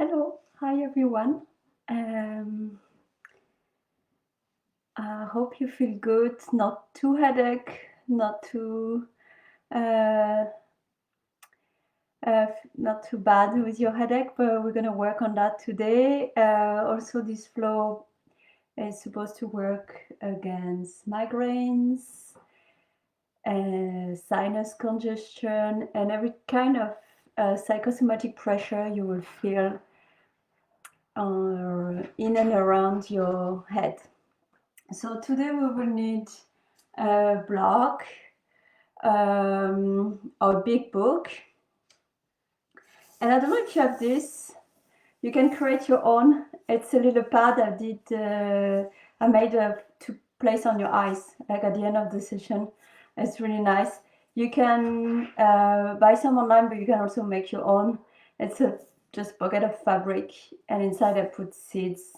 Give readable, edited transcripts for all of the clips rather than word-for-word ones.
Hello, hi everyone. Um, I hope you feel good, not too headache, uh, not too bad with your headache, but we're gonna work on that today. Also, this flow is supposed to work against migraines, sinus congestion, and every kind of psychosomatic pressure you will feel in and around your head. So today we will need a block, or big book. And I don't know if you have this. You can create your own. It's a little pad I made to place on your eyes, like at the end of the session. It's really nice. You can buy some online, but you can also make your own. It's just pocket of fabric, and inside I put seeds.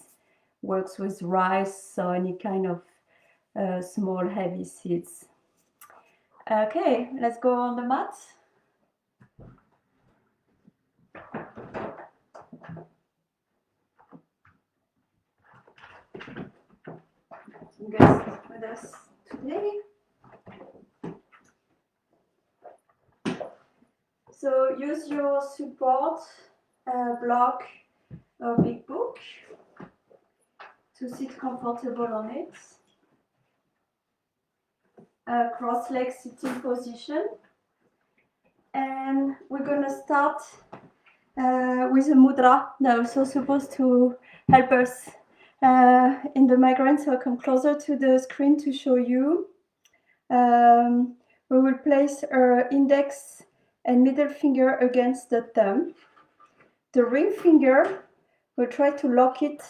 Works with rice, so any kind of small heavy seeds. Okay, let's go on the mat. Some guests with us today. So use your support block or big book to sit comfortable on it. Cross-leg sitting position. And we're going to start with a mudra that also supposed to help us in the migraine. So I'll come closer to the screen to show you. We will place our index and middle finger against the thumb. The ring finger, we'll try to lock it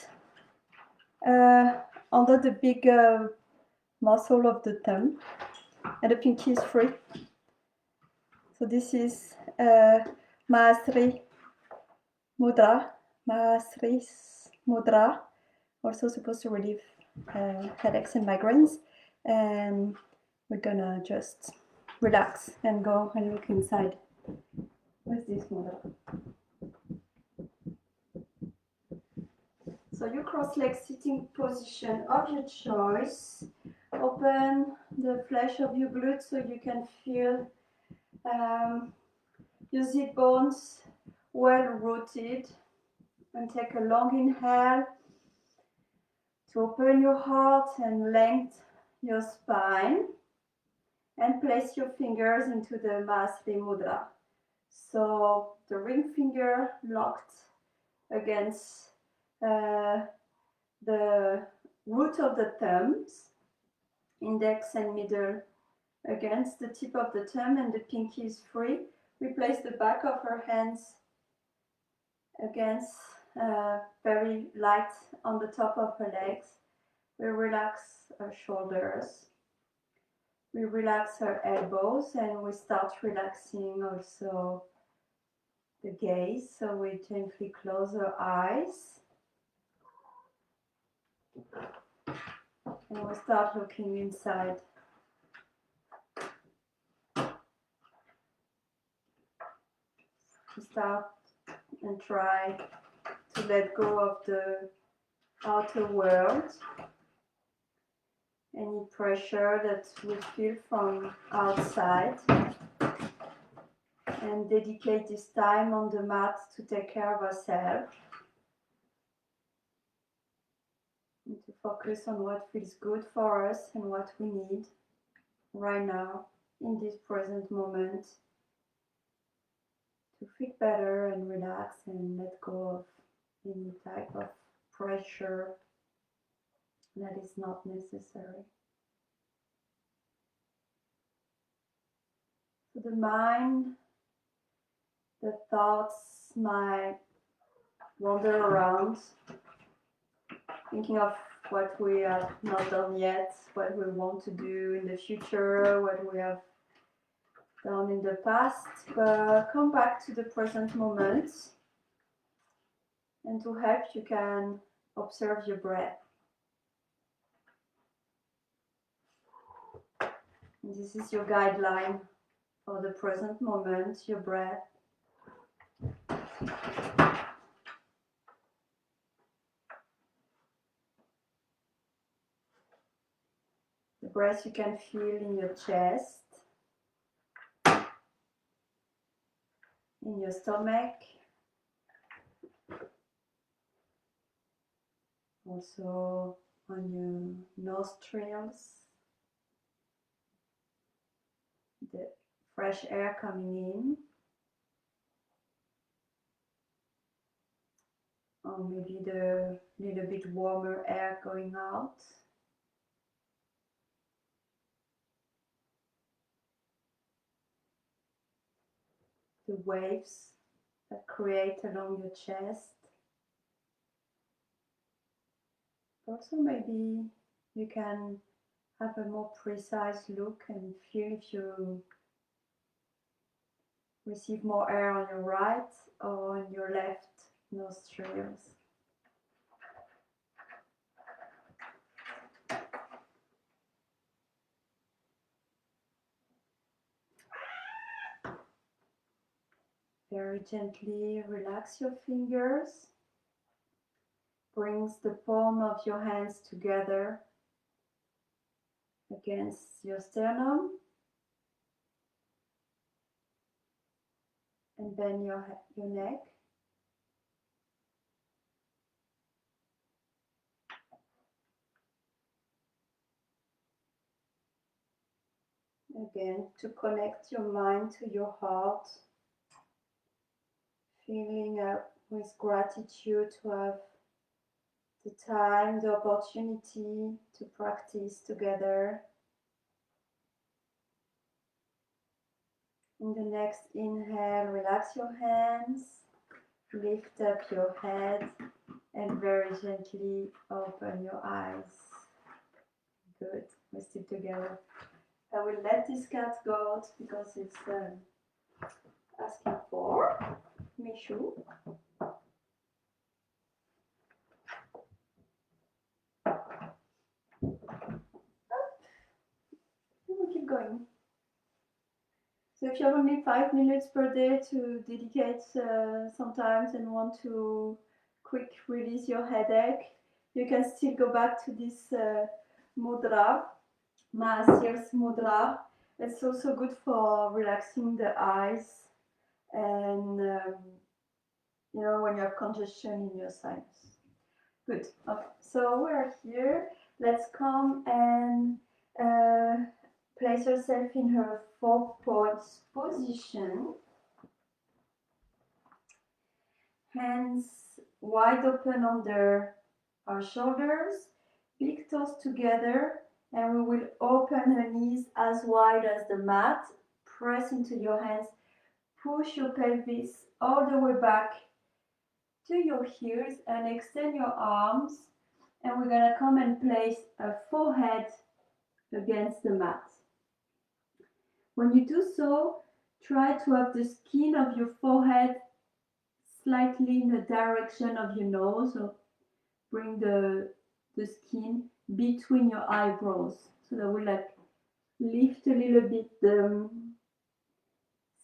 under the big muscle of the thumb, and the pinky is free. So this is Mahasri Mudra, Mahasri's Mudra, also supposed to relieve headaches and migraines. And we're gonna just relax and go and look inside with this mudra. So you cross-leg sitting position of your choice. Open the flesh of your glutes so you can feel your zip bones well rooted, and take a long inhale to open your heart and lengthen your spine, and place your fingers into the Mahasri Mudra. So the ring finger locked against the root of the thumbs, index and middle against the tip of the thumb, and the pinky is free. We place the back of our hands against very light on the top of her legs. We relax our shoulders. We relax our elbows, and we start relaxing also the gaze. So we gently close our eyes. And we start looking inside. To start and try to let go of the outer world, any pressure that we feel from outside, and dedicate this time on the mat to take care of ourselves and to focus on what feels good for us and what we need right now in this present moment to feel better and relax and let go of any type of pressure that is not necessary. So the mind, the thoughts might wander around, thinking of what we have not done yet, what we want to do in the future, what we have done in the past, but come back to the present moment. And to help, you can observe your breath. And this is your guideline for the present moment, your breath. breath you can feel in your chest, in your stomach, also on your nostrils, the fresh air coming in, or maybe the little bit warmer air going out. The waves that create along your chest. Also, maybe you can have a more precise look and feel if you receive more air on your right or on your left nostrils. Very gently relax your fingers. Brings the palm of your hands together against your sternum. And bend your neck. Again, to connect your mind to your heart. Feeling with gratitude to have the time, the opportunity to practice together. In the next inhale, relax your hands, lift up your head, and very gently open your eyes. Good, we're still together. I will let this cat go out because it's asking for Michou. We'll keep going. So if you have only 5 minutes per day to dedicate sometimes and want to quick release your headache, you can still go back to this mudra, Mahasir's mudra. It's also good for relaxing the eyes and when you have congestion in your sinus. Good. Okay. So we're here. Let's come and place yourself in her 4 points position. Hands wide open under our shoulders, big toes together, and we will open her knees as wide as the mat. Press into your hands. Push your pelvis all the way back to your heels and extend your arms. And we're going to come and place a forehead against the mat. When you do so, try to have the skin of your forehead slightly in the direction of your nose. So bring the skin between your eyebrows. So that will lift a little bit the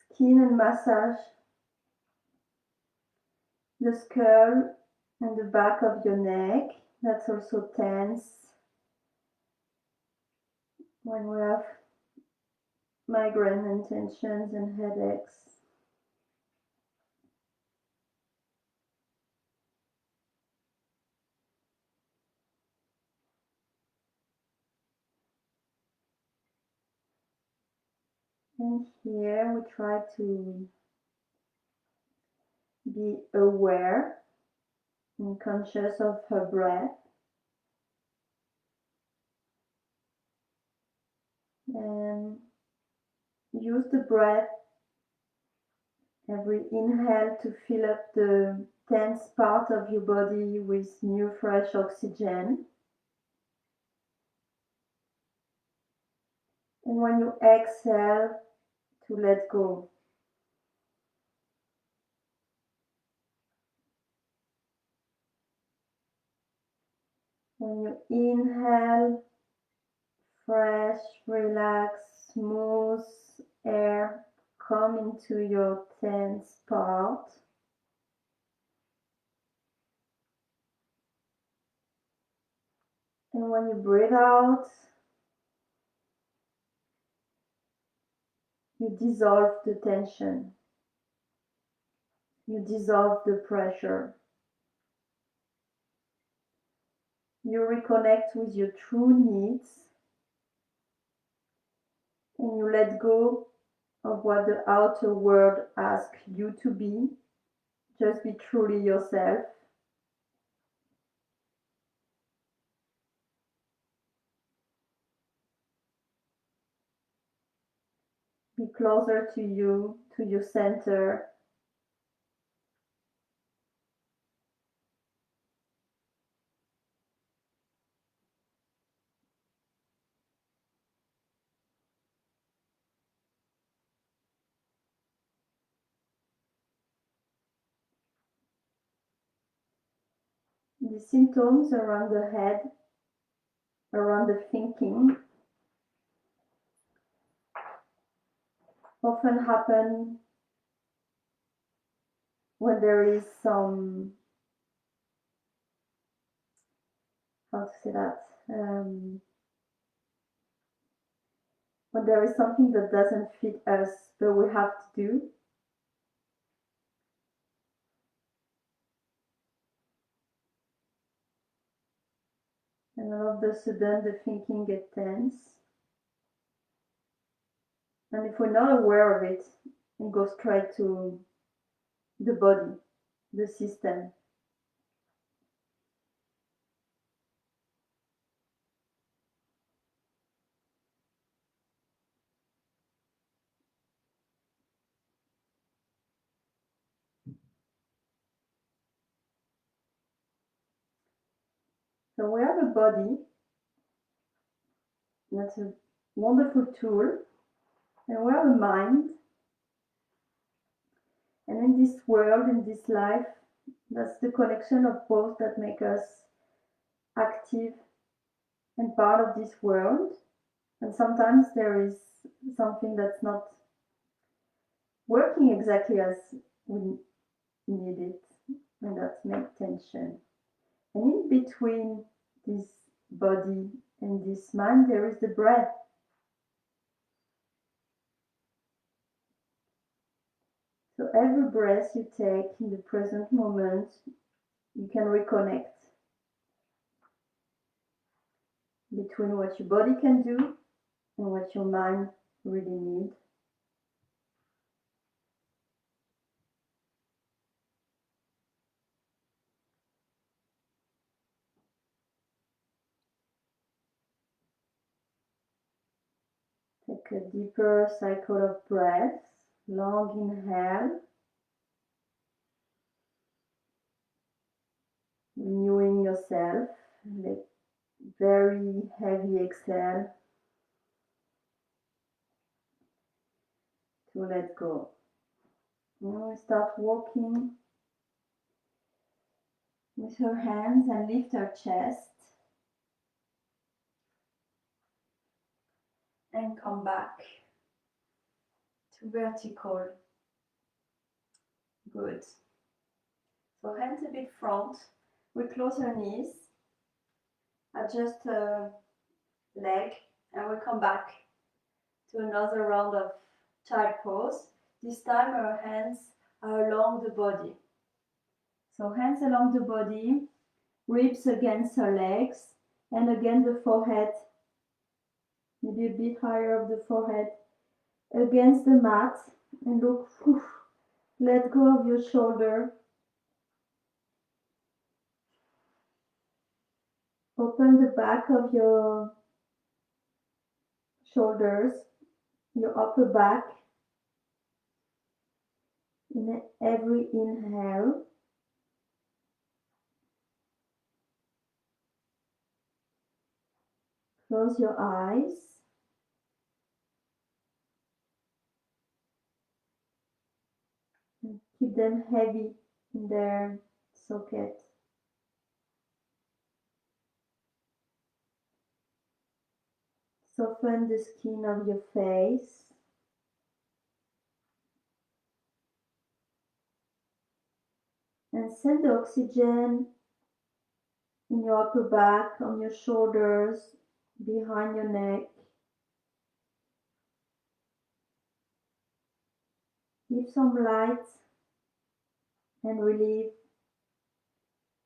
skin and massage the skull and the back of your neck. That's also tense when we have migraine and tensions and headaches. And here we try to be aware and conscious of her breath. And use the breath every inhale to fill up the tense part of your body with new fresh oxygen. And when you exhale, to let go. When you inhale, fresh, relaxed, smooth air come into your tense part. And when you breathe out, You dissolve the tension. You dissolve the pressure. You reconnect with your true needs, and you let go of what the outer world asks you to be. Just be truly yourself. Be closer to you, to your center. The symptoms around the head, around the thinking, often happen when there is some, how to say that, when there is something that doesn't fit us, but we have to do. And all of a sudden the thinking gets tense. And if we're not aware of it, it goes straight to the body, the system. So we have a body, that's a wonderful tool, and we have a mind. And in this world, in this life, that's the connection of both that make us active and part of this world. And sometimes there is something that's not working exactly as we need it, and that makes tension. And in between this body and this mind, there is the breath. So every breath you take in the present moment, you can reconnect between what your body can do and what your mind really needs. Take a deeper cycle of breaths, long inhale, renewing yourself, very heavy exhale to let go. Now we start walking with her hands and lift her chest and come back to vertical. Good. So hands a bit front. We close our knees, adjust her leg, and we come back to another round of child pose. This time our hands are along the body. So hands along the body, ribs against her legs, and again the forehead, maybe a bit higher of the forehead, against the mat, and look, let go of your shoulder. Open the back of your shoulders, your upper back, in every inhale. Close your eyes. And keep them heavy in their socket. Soften the skin of your face. And send the oxygen in your upper back, on your shoulders, behind your neck. give some light and relief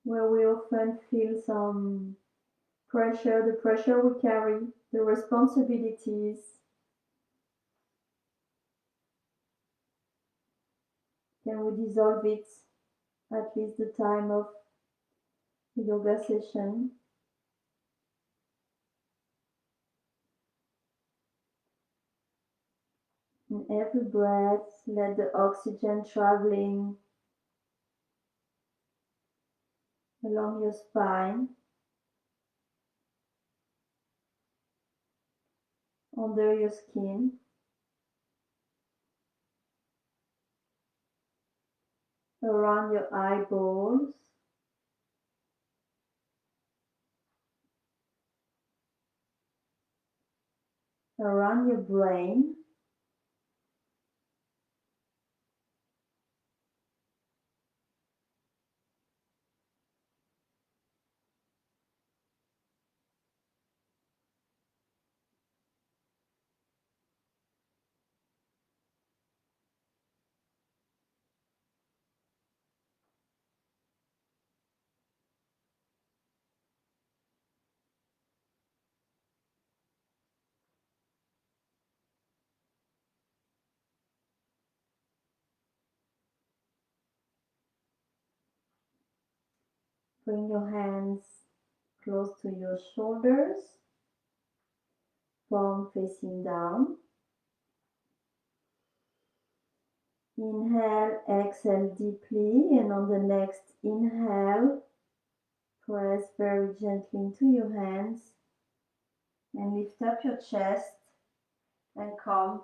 where we often feel some pressure, the pressure we carry, the responsibilities. Can we dissolve it at least the time of the yoga session? In every breath, let the oxygen traveling along your spine, under your skin, around your eyeballs, around your brain, bring your hands close to your shoulders, palm facing down. Inhale, exhale deeply, and on the next inhale, press very gently into your hands and lift up your chest and come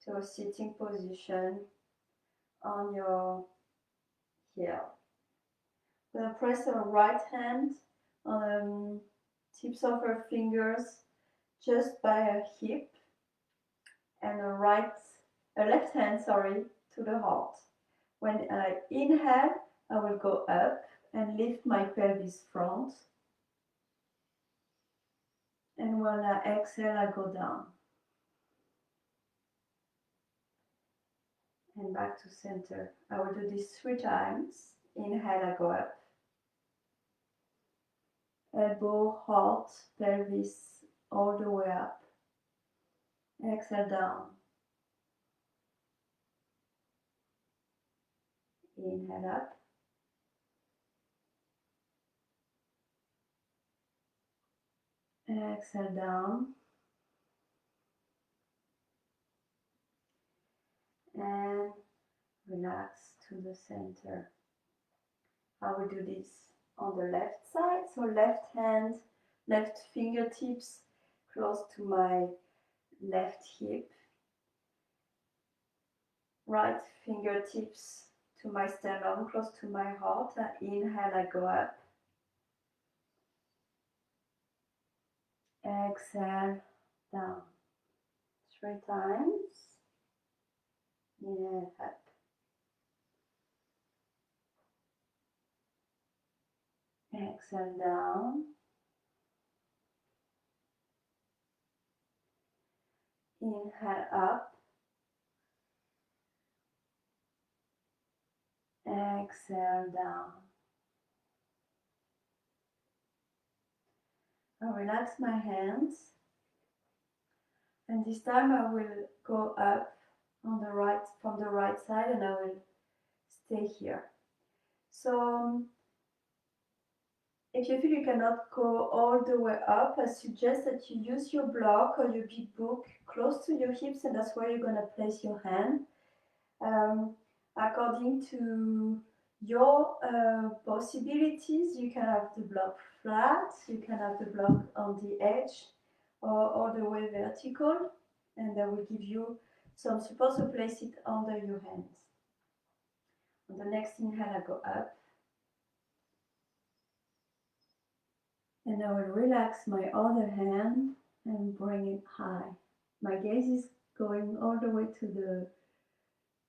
to a sitting position on your heel. I'm going to press our right hand on the tips of our fingers just by a hip and a left hand, to the heart. When I inhale, I will go up and lift my pelvis front. And when I exhale, I go down. And back to center. I will do this 3 times. Inhale, I go up. Elbow, heart, pelvis, all the way up. Exhale down. Inhale up. Exhale down. And relax to the center. I will do this on the left side. So left hand, left fingertips close to my left hip. Right fingertips to my sternum, close to my heart. I inhale, I go up. Exhale, down. 3 times. Inhale, up. Exhale, down. Inhale, up. Exhale, down. I relax my hands. And this time I will go up on the right, from the right side, and I will stay here. So if you feel you cannot go all the way up, I suggest that you use your block or your big book close to your hips, and that's where you're going to place your hand. According to your possibilities, you can have the block flat, you can have the block on the edge, or all the way vertical, and that will give you some support, so place it under your hands. On the next inhale, I go up. And I will relax my other hand and bring it high. My gaze is going all the way to the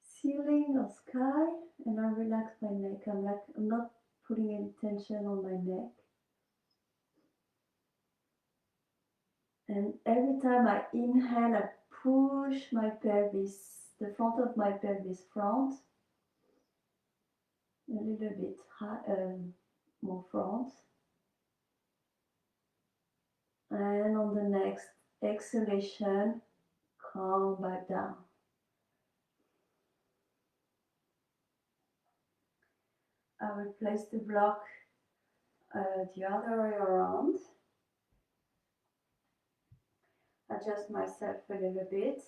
ceiling or sky, and I relax my neck. I'm not putting any tension on my neck. And every time I inhale, I push my pelvis the front of my pelvis front, a little bit more front. And on the next exhalation, come back down. I will place the block the other way around. Adjust myself a little bit.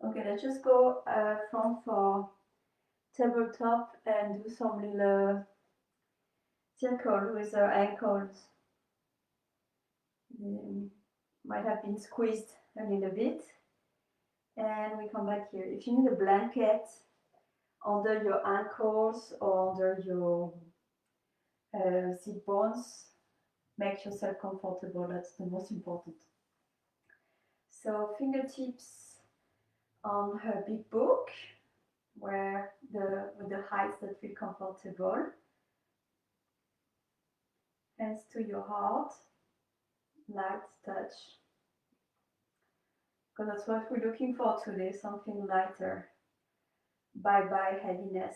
Okay, let's just go front for tabletop and do some little circle with our ankles. They might have been squeezed a little bit. And we come back here. If you need a blanket under your ankles or under your sit bones, make yourself comfortable. That's the most important. So fingertips on her big book, with the heights that feel comfortable. Hands to your heart, light touch. Because that's what we're looking for today, something lighter. Bye bye heaviness.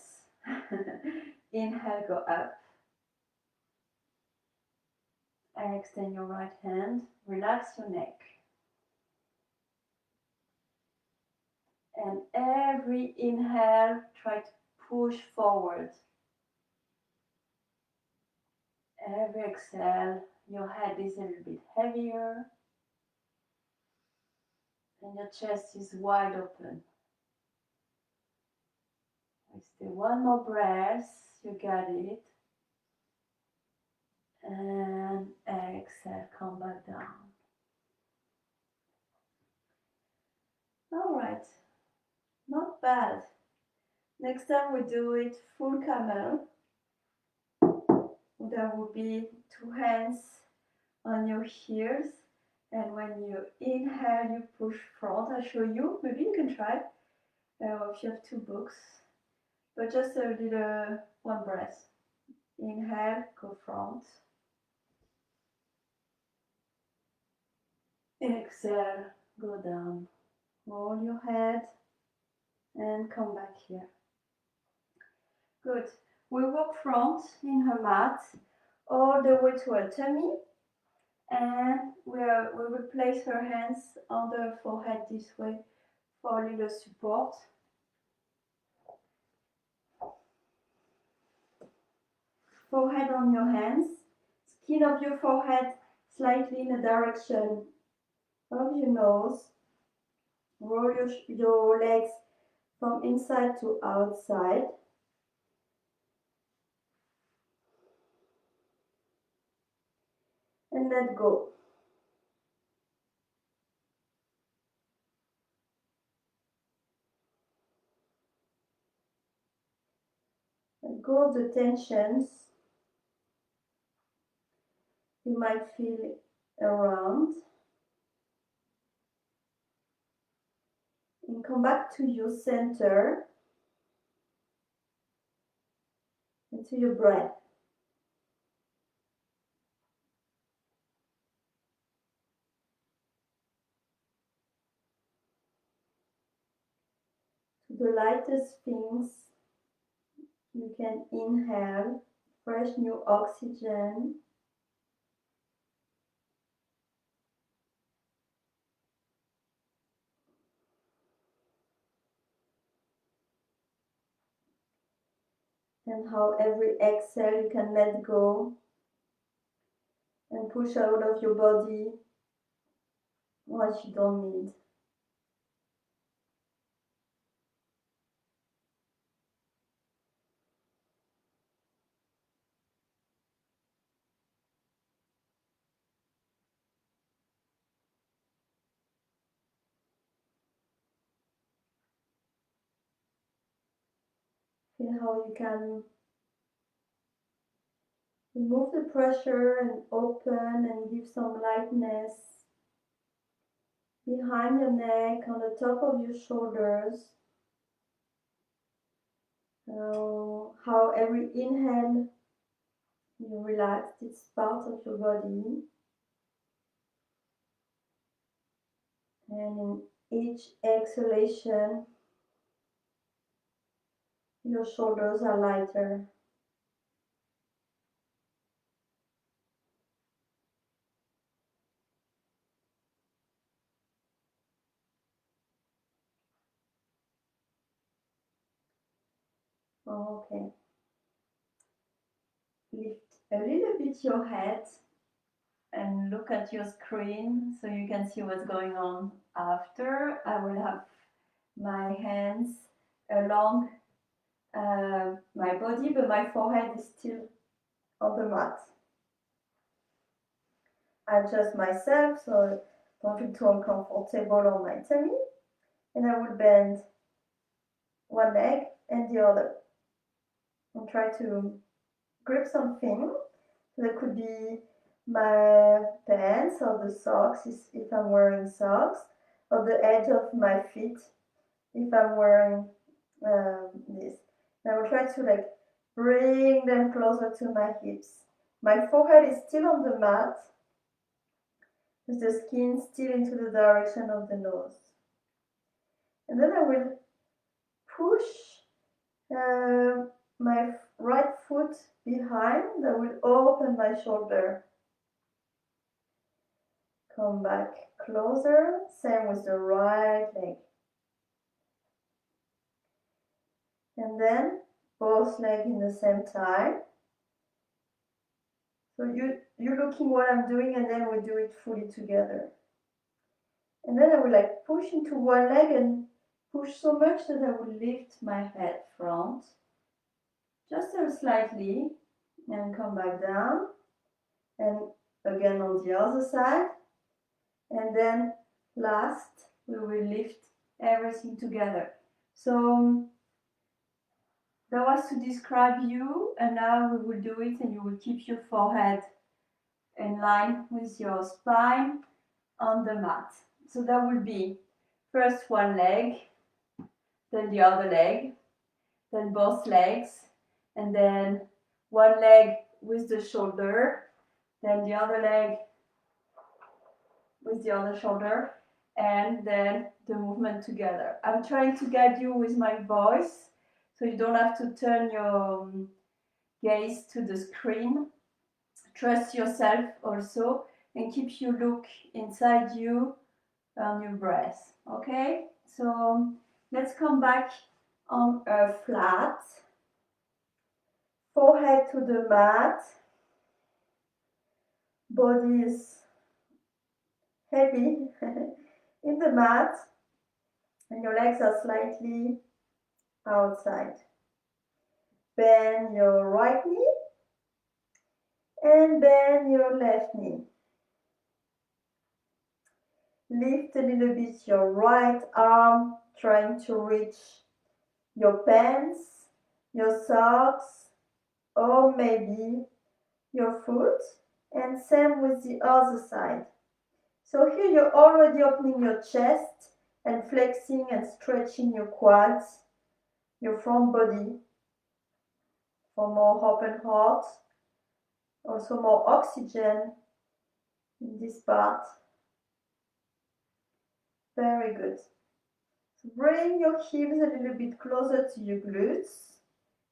Inhale, go up. And extend your right hand. Relax your neck. And every inhale, try to push forward. Every exhale, your head is a little bit heavier. And your chest is wide open. Stay one more breath, you got it. And exhale, come back down. All right, not bad. Next time we do it full camel. There will be 2 hands on your heels. And when you inhale, you push front. I'll show you. Maybe you can try if you have 2 books. But just a little one breath. Inhale, go front. Exhale, go down. Roll your head and come back here. Good. We walk front in her mat all the way to her tummy. And we will place her hands on the forehead this way for a little support. Forehead on your hands. Skin of your forehead slightly in the direction of your nose. Roll your legs from inside to outside. And let go. Let go of the tensions you might feel around. And come back to your center and to your breath. To the lightest things, you can inhale fresh new oxygen. And how every exhale you can let go and push out of your body what you don't need. Feel how you can remove the pressure and open and give some lightness behind your neck, on the top of your shoulders. How every inhale you relax this part of your body. And in each exhalation, Your shoulders are lighter. Okay. Lift a little bit your head and look at your screen so you can see what's going on after. I will have my hands along my body, but my forehead is still on the mat. I adjust myself so I don't feel too uncomfortable on my tummy, and I will bend one leg and the other and try to grip something. That could be my pants or the socks if I'm wearing socks, or the edge of my feet if I'm wearing this. And I will try to bring them closer to my hips. My forehead is still on the mat, with the skin still into the direction of the nose. And then I will push my right foot behind. I will open my shoulder. Come back closer. Same with the right leg. And then both legs in the same time. So you're looking what I'm doing, and then we do it fully together. And then I will push into one leg and push so much that I will lift my head front, just slightly, and come back down. And again on the other side. And then last, we will lift everything together. So that was to describe you, and now we will do it, and you will keep your forehead in line with your spine on the mat. So that will be first one leg, then the other leg, then both legs, and then one leg with the shoulder, then the other leg with the other shoulder, and then the movement together. I'm trying to guide you with my voice, so you don't have to turn your gaze to the screen. Trust yourself also, and keep your look inside you on your breath. Okay, so let's come back on a flat, forehead to the mat, body is heavy in the mat, and your legs are slightly outside. Bend your right knee and bend your left knee. Lift a little bit your right arm, trying to reach your pants, your socks, or maybe your foot, and same with the other side. So here you're already opening your chest and flexing and stretching your quads, your front body, for more open heart, also more oxygen in this part. Very good. So bring your hips a little bit closer to your glutes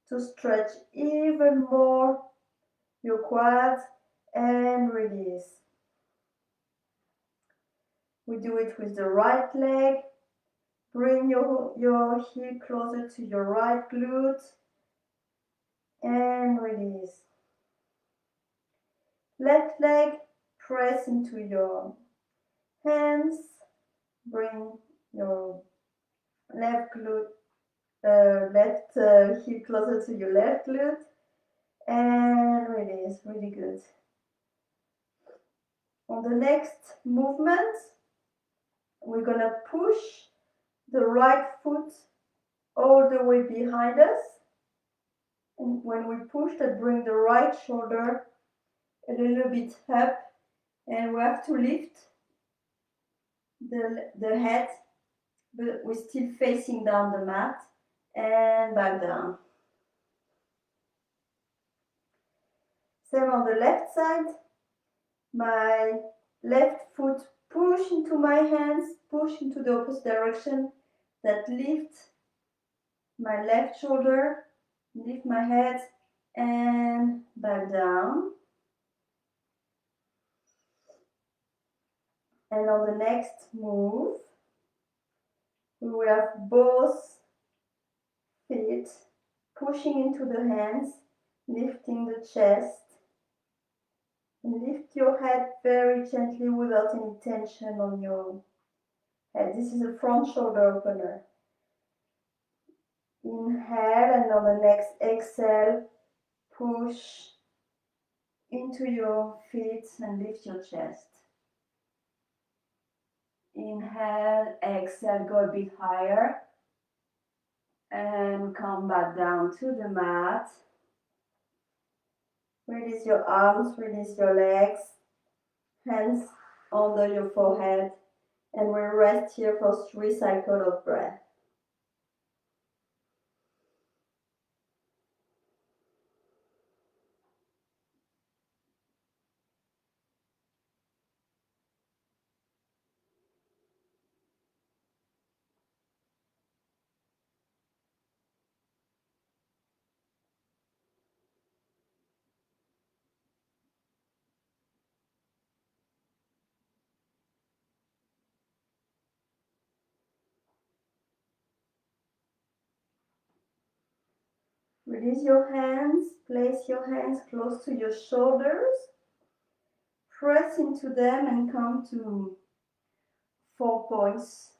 to stretch even more your quads and release. We do it with the right leg. Bring your hip closer to your right glute and release. Left leg, press into your hands. Bring your left glute, left hip closer to your left glute and release. Really good. On the next movement, we're gonna push the right foot all the way behind us. And when we push, that bring the right shoulder a little bit up, and we have to lift the head, but we're still facing down the mat and back down. Same on the left side. My left foot push into my hands, push into the opposite direction, that lift my left shoulder, lift my head and back down. And on the next move, we will have both feet pushing into the hands, lifting the chest. And lift your head very gently without any tension on your head. This is a front shoulder opener. Inhale, and on the next exhale, push into your feet and lift your chest. Inhale, exhale, go a bit higher. And come back down to the mat. Release your arms, release your legs. Hands under your forehead. And we'll rest here for 3 cycles of breath. Release your hands, place your hands close to your shoulders, press into them and come to 4 points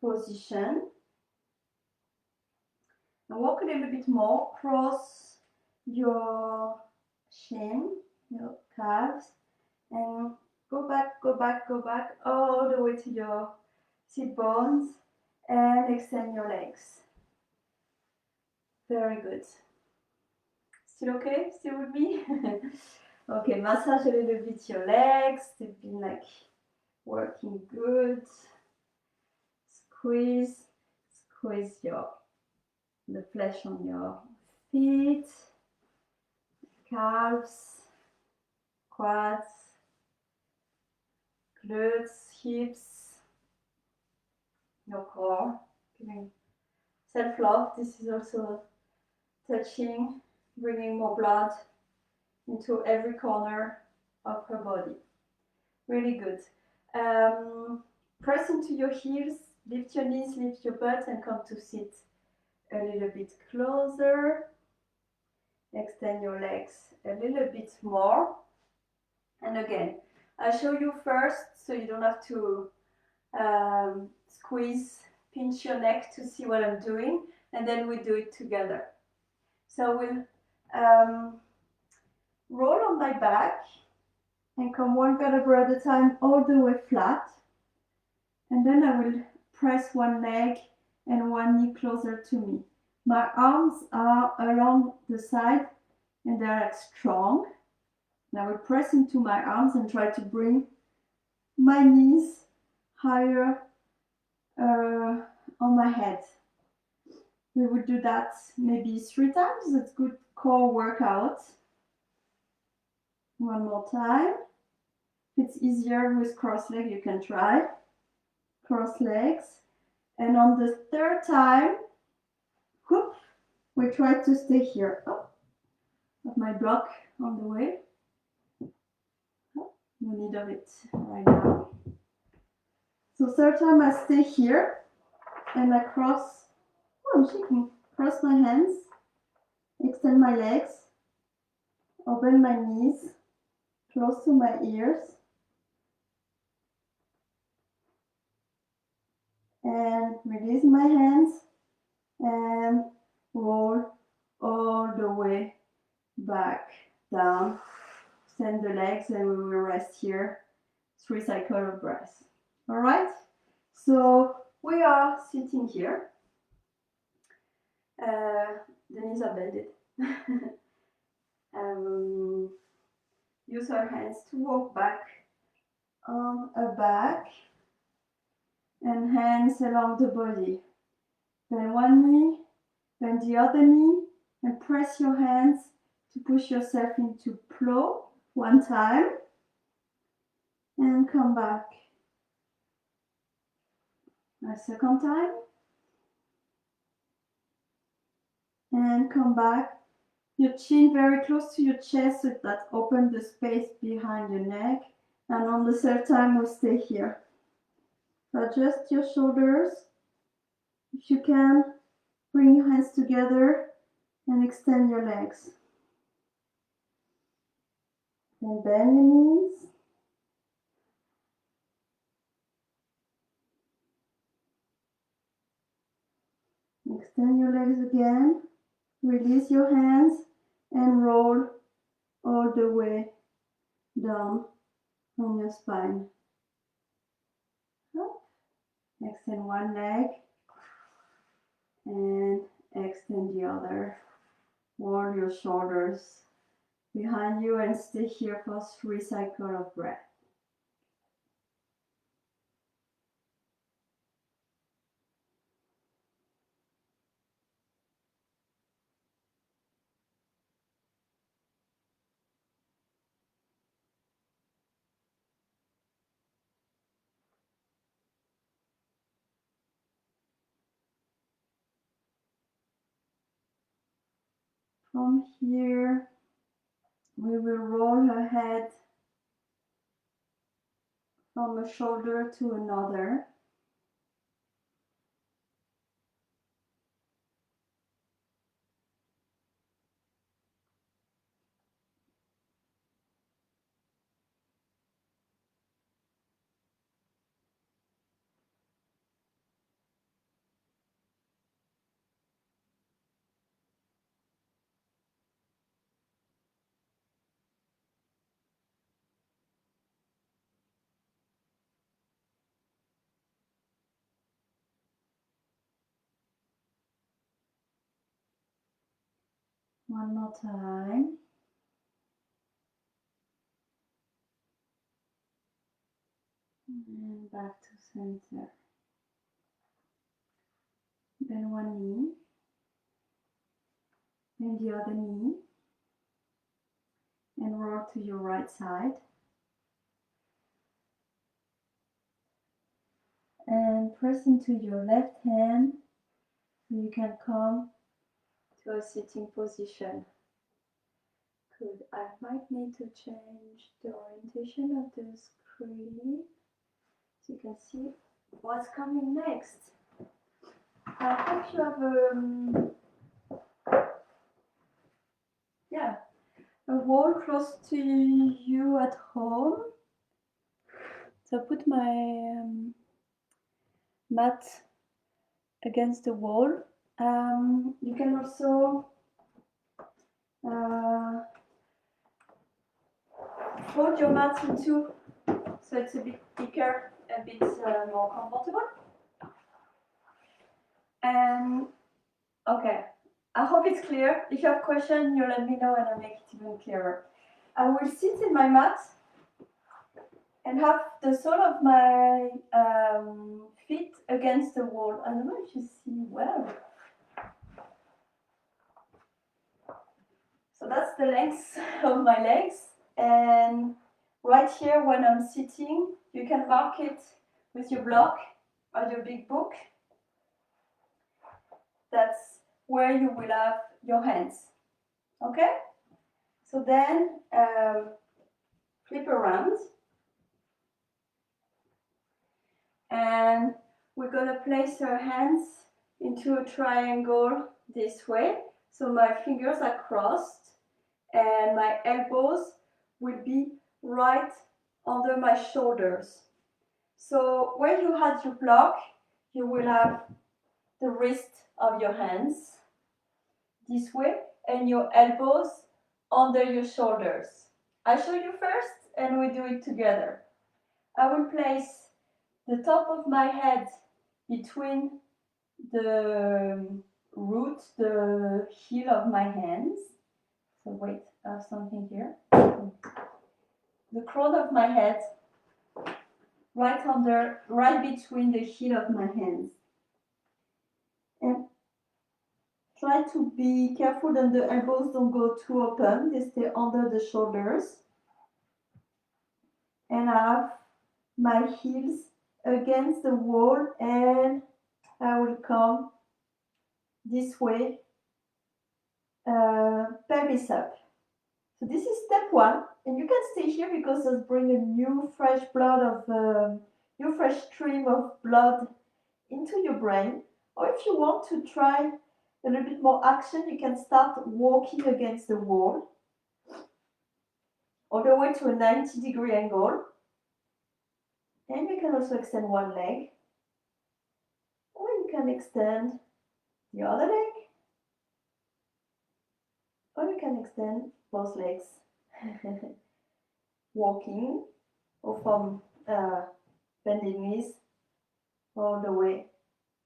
position. And walk a little bit more, cross your shin, your calves, and go back, go back, go back, all the way to your sit bones, and extend your legs. Very good. Still okay? Still with me? Okay, massage a little bit your legs. They've been like working good. Squeeze the flesh on your feet, calves, quads, glutes, hips, your core. Giving self-love. This is also touching, bringing more blood into every corner of her body. Really good. Press into your heels, lift your knees, lift your butt, and come to sit a little bit closer. Extend your legs a little bit more. And again, I'll show you first so you don't have to squeeze, pinch your neck to see what I'm doing, and then we do it together. So we'll roll on my back and come one vertebra at a time all the way flat. And then I will press one leg and one knee closer to me. My arms are along the side and they're like strong. And I will press into my arms and try to bring my knees higher on my head. We would do that maybe 3 times. That's good core workout. One more time. If it's easier with cross leg, you can try. Cross legs. And on the 3rd time, whoop, we try to stay here. Oh, have my block on the way. Oh, no need of it right now. So 3rd time I stay here and I cross. Oh, I'm shaking. Cross my hands, extend my legs, open my knees, close to my ears, and release my hands and roll all the way back down. Extend the legs and we will rest here. 3 cycles of breath. All right? So we are sitting here. The knees are bended. Use our hands to walk back on a back and hands along the body. Bend one knee, bend the other knee, and press your hands to push yourself into plow 1 time and come back. A 2nd time. And come back. Your chin very close to your chest so that opens the space behind your neck. And on the third time, we'll stay here. So adjust your shoulders. If you can, bring your hands together and extend your legs. Then bend your knees. Extend your legs again. Release your hands and roll all the way down on your spine. Extend one leg and extend the other. Roll your shoulders behind you and stay here for 3 cycles of breath. From here, we will roll her head from a shoulder to another. One more time. And back to center. Bend one knee. Bend the other knee. And roll to your right side. And press into your left hand so you can come to a sitting position. Good. I might need to change the orientation of the screen so you can see what's coming next. I hope you have a wall close to you at home. So put my mat against the wall. You can also fold your mat in two so it's a bit thicker, a bit more comfortable. And okay, I hope it's clear. If you have questions, you let me know and I'll make it even clearer. I will sit in my mat and have the sole of my feet against the wall. I don't know if you see well. So that's the length of my legs. And right here when I'm sitting, you can mark it with your block or your big book. That's where you will have your hands. Okay? So then flip around. And we're going to place our hands into a triangle this way. So my fingers are crossed and my elbows will be right under my shoulders. So when you have your block, you will have the wrist of your hands this way and your elbows under your shoulders. I'll show you first and we do it together. I will place the top of my head between the root, the heel of my hands. So wait, I have something here. The crown of my head right between the heel of my hands. And try to be careful that the elbows don't go too open. They stay under the shoulders. And I have my heels against the wall and I will come this way pelvis up. So this is step one, and you can stay here because it's bring a new fresh new fresh stream of blood into your brain. Or if you want to try a little bit more action, you can start walking against the wall all the way to a 90-degree angle. And you can also extend one leg, or you can extend the other leg, or you can extend both legs. Walking, or from bending knees all the way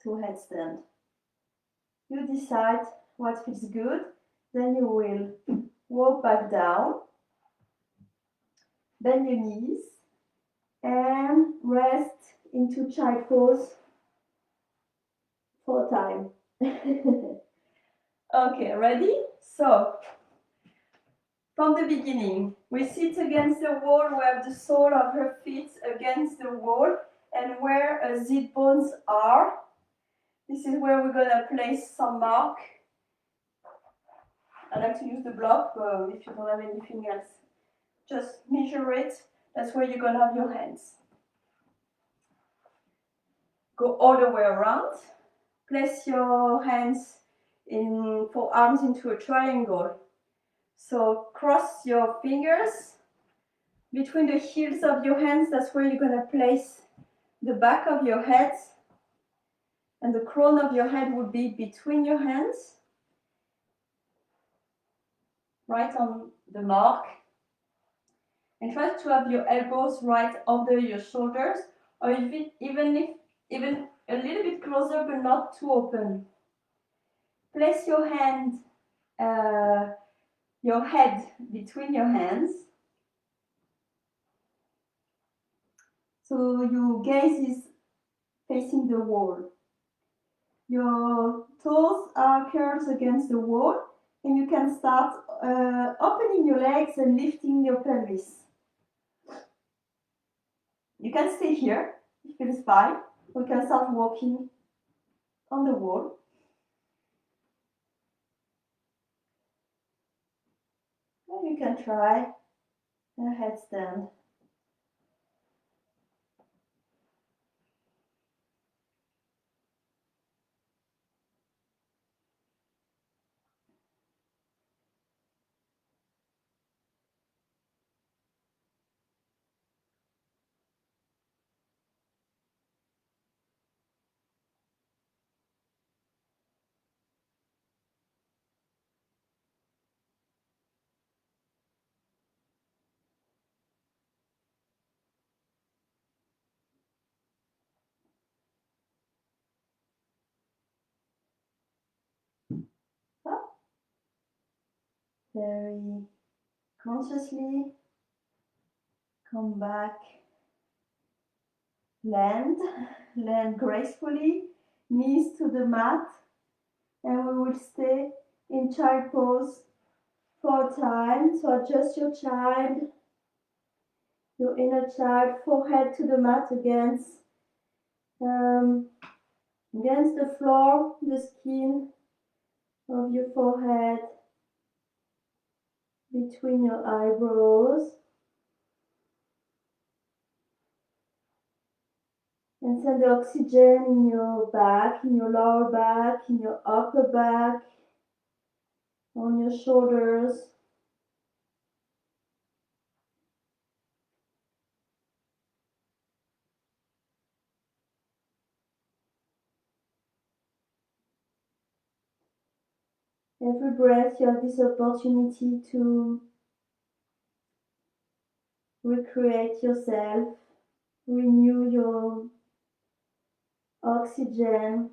to headstand. You decide what feels good, then you will walk back down, bend your knees, and rest into child pose for time. Okay, ready? So, from the beginning, we sit against the wall. We have the sole of her feet against the wall, and where her zit bones are, this is where we're gonna place some mark. I like to use the block, if you don't have anything else. Just measure it. That's where you're gonna have your hands. Go all the way around. Place your hands in forearms into a triangle. So cross your fingers between the heels of your hands. That's where you're gonna place the back of your head, and the crown of your head will be between your hands, right on the mark. And try to have your elbows right under your shoulders, or even a little bit closer, but not too open. Place your hand, your head between your hands. So your gaze is facing the wall. Your toes are curled against the wall, and you can start opening your legs and lifting your pelvis. You can stay here, it feels fine. We can start walking on the wall. And you can try a headstand. Very consciously come back, land gracefully, knees to the mat, and we will stay in child pose for time. So adjust your child, your inner child, forehead to the mat against the floor, the skin of your forehead, between your eyebrows. And send the oxygen in your back, in your lower back, in your upper back, on your shoulders. Every breath you have this opportunity to recreate yourself, renew your oxygen,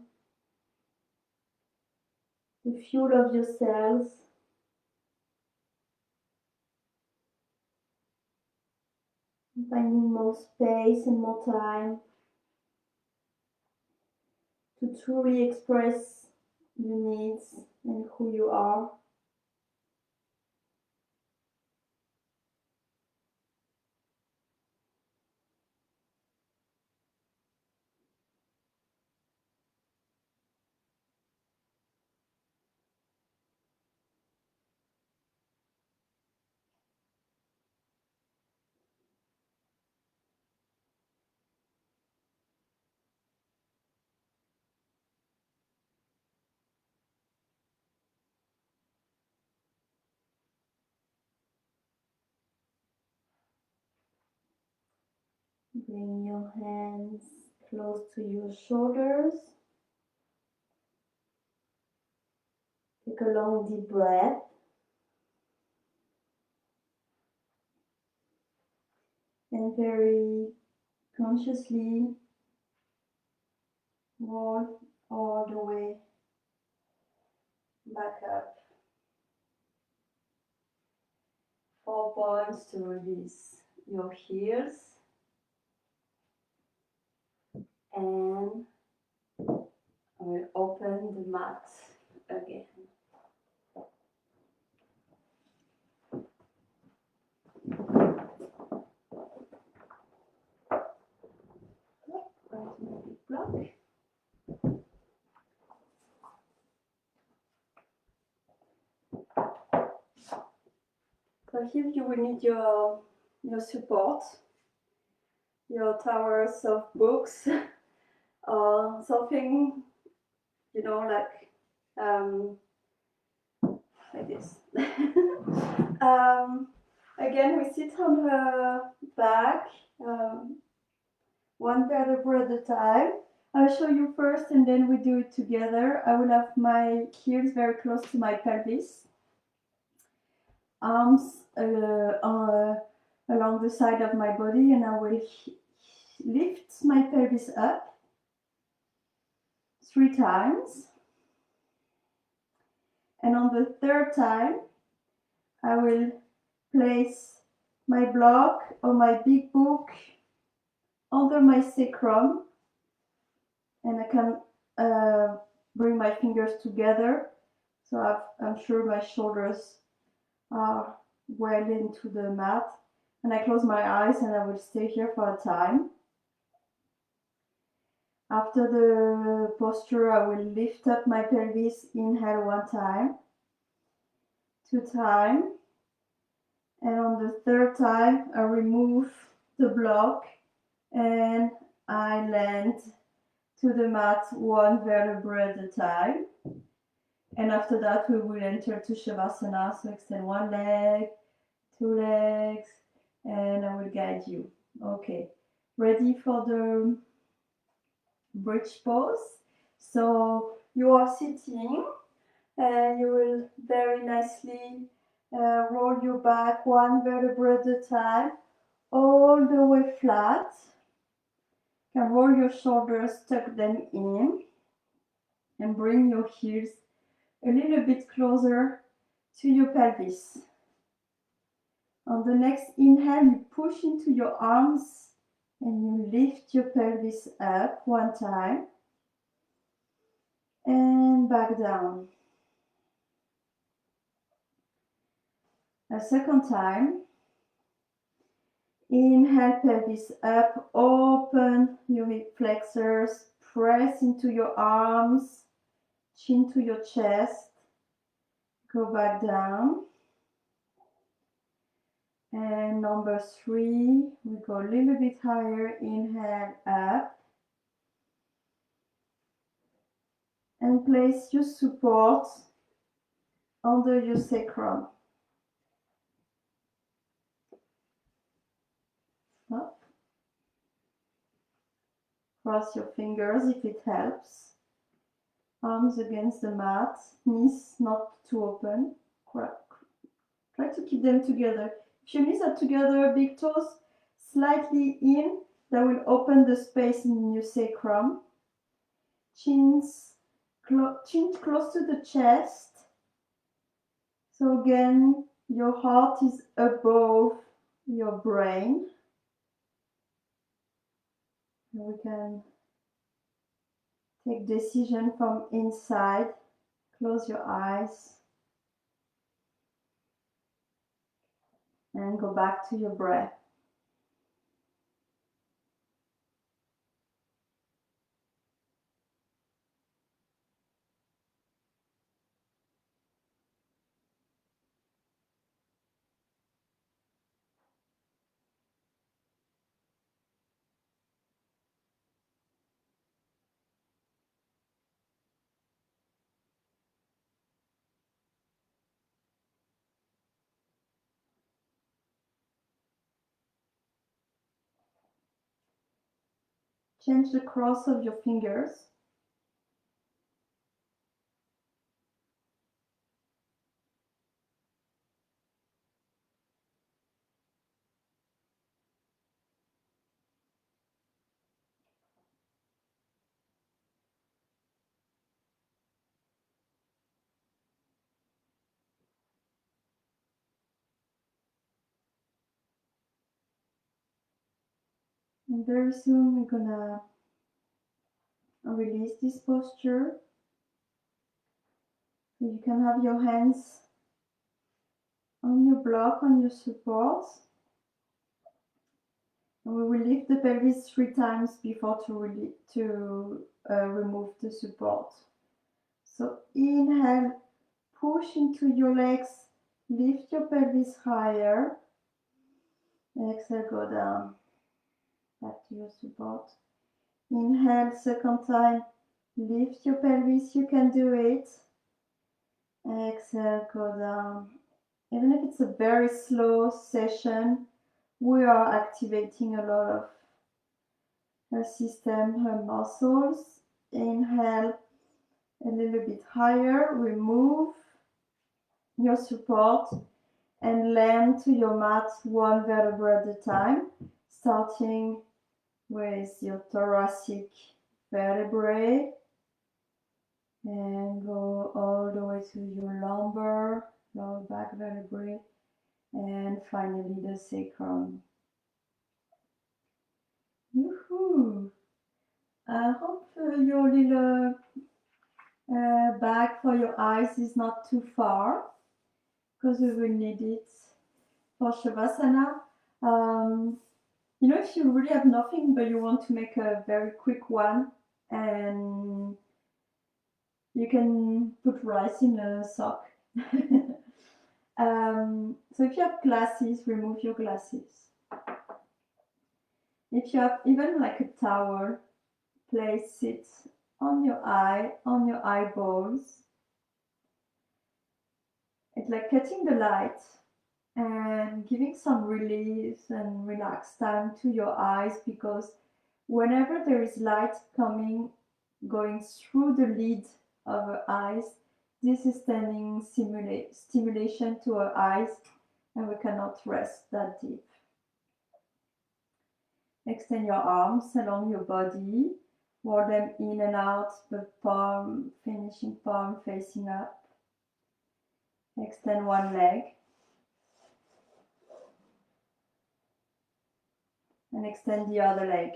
the fuel of your cells. Finding more space and more time to truly express your needs and who you are. Bring your hands close to your shoulders. Take a long deep breath. And very consciously roll all the way back up. 4 points to release your heels. And I will open the mat again. Block. So here you will need your support, your towers of books, or something, like this. Again, we sit on her back, one vertebra at a time. I'll show you first and then we do it together. I will have my heels very close to my pelvis. Arms along the side of my body, and I will lift my pelvis up 3 times. And on the 3rd time, I will place my block or my big book under my sacrum, and I can bring my fingers together, so I'm sure my shoulders are well into the mat, and I close my eyes and I will stay here for a time. After the posture, I will lift up my pelvis, inhale 1 time, 2 times, and on the 3rd time I remove the block and I land to the mat 1 vertebra at a time. And after that we will enter to Shavasana, so extend 1 leg, 2 legs, and I will guide you. Okay, ready for the bridge pose? So you are sitting and you will very nicely roll your back 1 vertebra at a time, all the way flat. You can roll your shoulders, tuck them in, and bring your heels a little bit closer to your pelvis. On the next inhale, you push into your arms and you lift your pelvis up 1 time and back down. A 2nd time, inhale, pelvis up, open your hip flexors, press into your arms, chin to your chest, go back down. And number 3, we go a little bit higher, inhale up, and place your support under your sacrum. Up. Cross your fingers if it helps. Arms against the mat, knees not too open. Try to keep them together. If your knees are together, big toes slightly in, that will open the space in your sacrum. Chin close to the chest. So again, your heart is above your brain. And we can take decision from inside. Close your eyes and go back to your breath. Change the cross of your fingers. And very soon we're gonna release this posture. So you can have your hands on your block, on your support. And we will lift the pelvis 3 times before to remove the support. So inhale, push into your legs, lift your pelvis higher. Exhale, go down, back to your support. Inhale, second time, lift your pelvis, you can do it. Exhale, go down. Even if it's a very slow session, we are activating a lot of her system, her muscles. Inhale a little bit higher, remove your support and land to your mat 1 vertebra at a time, starting with your thoracic vertebrae and go all the way to your lumbar, lower back vertebrae, and finally the sacrum. Woohoo! I hope your little bag for your eyes is not too far, because we will need it for Shavasana. You know, if you really have nothing but you want to make a very quick one, and you can put rice in a sock. So if you have glasses, remove your glasses. If you have even like a towel, place it on your eye, on your eyeballs. It's like cutting the light and giving some release and relaxed time to your eyes, because whenever there is light going through the lid of our eyes, this is sending stimulation to our eyes, and we cannot rest that deep. Extend your arms along your body, roll them in and out, the palm, finishing palm facing up. Extend one leg and extend the other leg.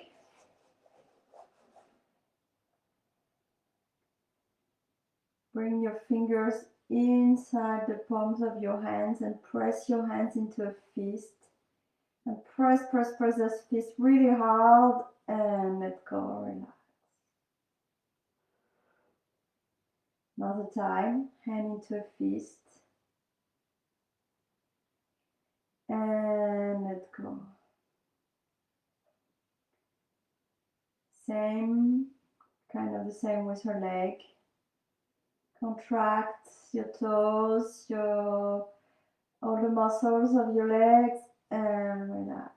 Bring your fingers inside the palms of your hands and press your hands into a fist. And press this fist really hard and let go, relax. Another time, hand into a fist. And let go. Same, kind of the same with her leg. Contract your toes, all the muscles of your legs, and relax.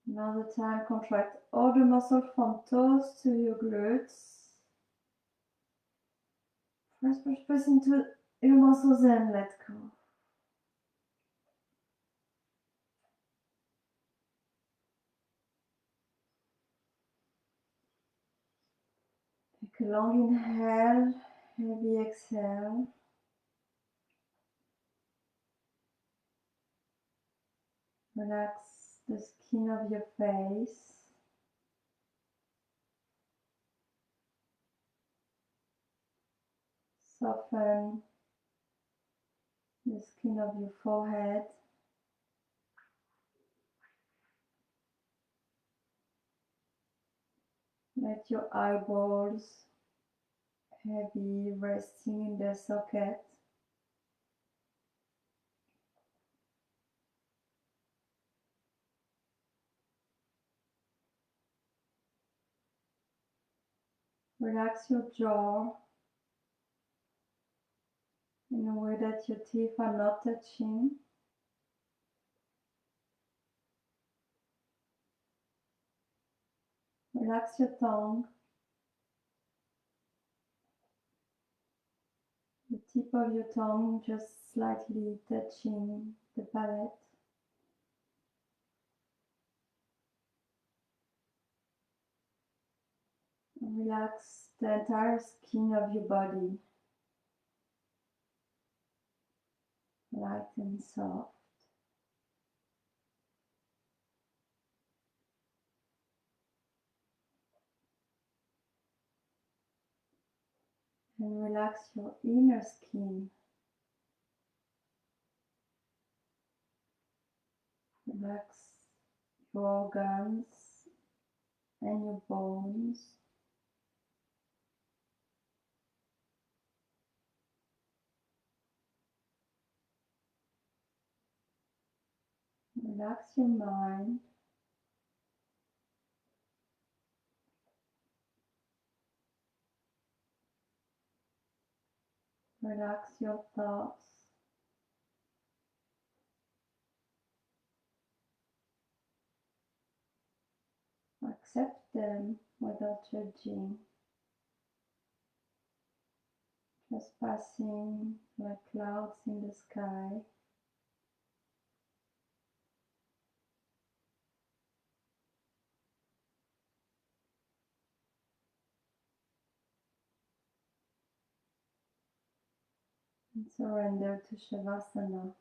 Another time, contract all the muscles from toes to your glutes. Press into your muscles and let go. Take a long inhale, heavy exhale. Relax the skin of your face. Soften the skin of your forehead. Let your eyeballs heavy resting in their socket. Relax your jaw in a way that your teeth are not touching. Relax your tongue, the tip of your tongue just slightly touching the palate. Relax the entire skin of your body, light and soft. And relax your inner skin. Relax your organs and your bones. Relax your mind. Relax your thoughts. Accept them without judging. Just passing like clouds in the sky. And surrender to Shavasana.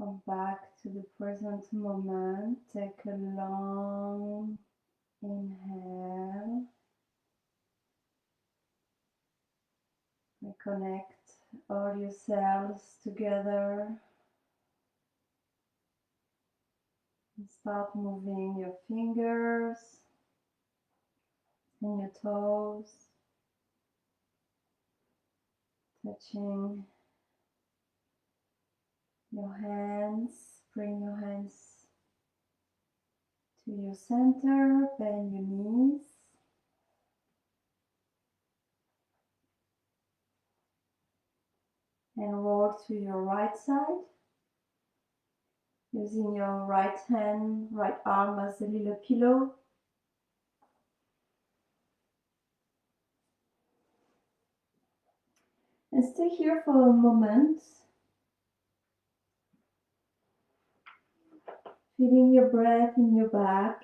Come back to the present moment. Take a long inhale. Reconnect all your cells together. And start moving your fingers and your toes, touching your hands. Bring your hands to your center, bend your knees. And roll to your right side, using your right hand, right arm as a little pillow. And stay here for a moment, feeling your breath in your back.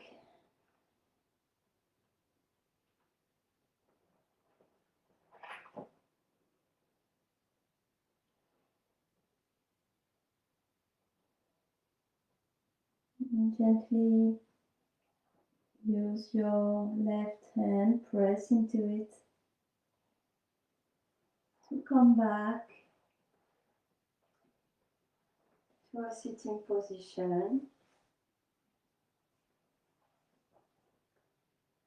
And gently use your left hand, press into it to come back to a sitting position.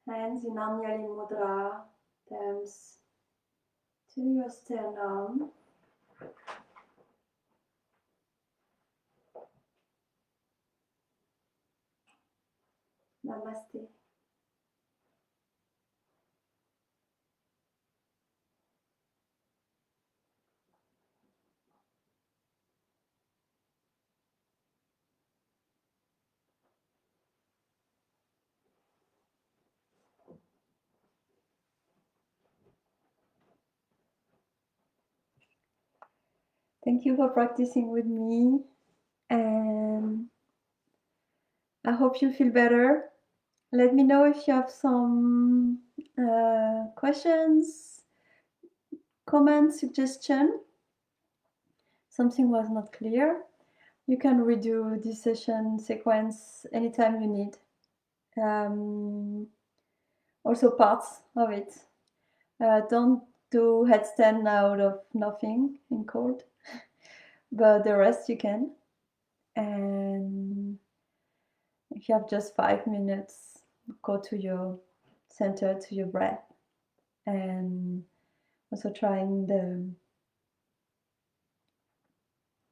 Hands in Anjali Mudra, thumbs to your sternum. Namaste. Thank you for practicing with me, and I hope you feel better. Let me know if you have some questions, comments, suggestion. Something was not clear. You can redo this session sequence anytime you need. Also parts of it. Don't do headstand out of nothing in cold, but the rest you can. And if you have just 5 minutes, go to your center, to your breath, and also trying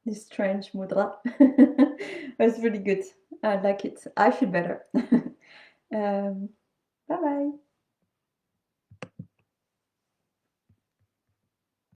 this strange mudra. It's really good. I like it. I feel better. Bye bye.